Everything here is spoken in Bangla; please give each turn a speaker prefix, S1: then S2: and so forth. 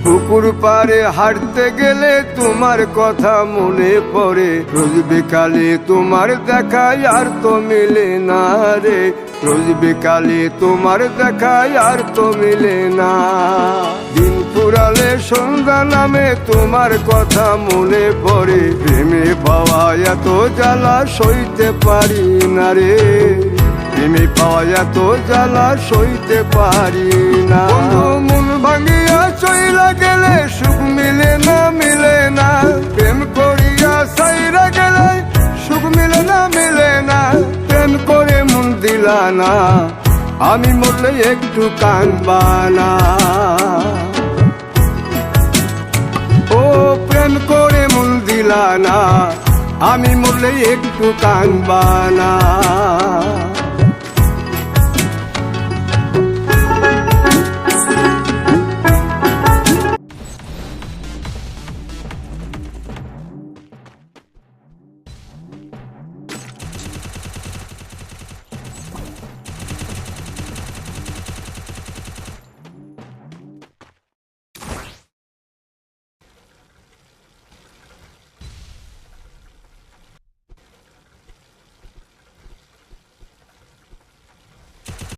S1: পুকুর পাড়ে হাঁটতে গেলে তোমার কথা মনে পড়ে, রোজ বিকালে তোমার দেখায় আর তো মিলে না রে, রোজ বিকালে তোমার দেখায় আর তো মিলে না। দিন ফুরালে সন্ধ্যা নামে তোমার কথা মনে পড়ে, প্রেমে পাওয়া এত জ্বালা সইতে পারি না রে, প্রেমে পাওয়া এত জ্বালা সইতে পারি না। মন ভাঙিয়া চইলা গেলে সুখ মিলে না, মিলে না, প্রেম করিয়া সাইরা গেলে সুখ মিলে না, মিলে না, প্রেম করে মন দিলা না, আমি মরলে একটু কাঁদবা না। ও প্রেম করে মন দিলা না, আমি মরলে একটু কাঁদবা না।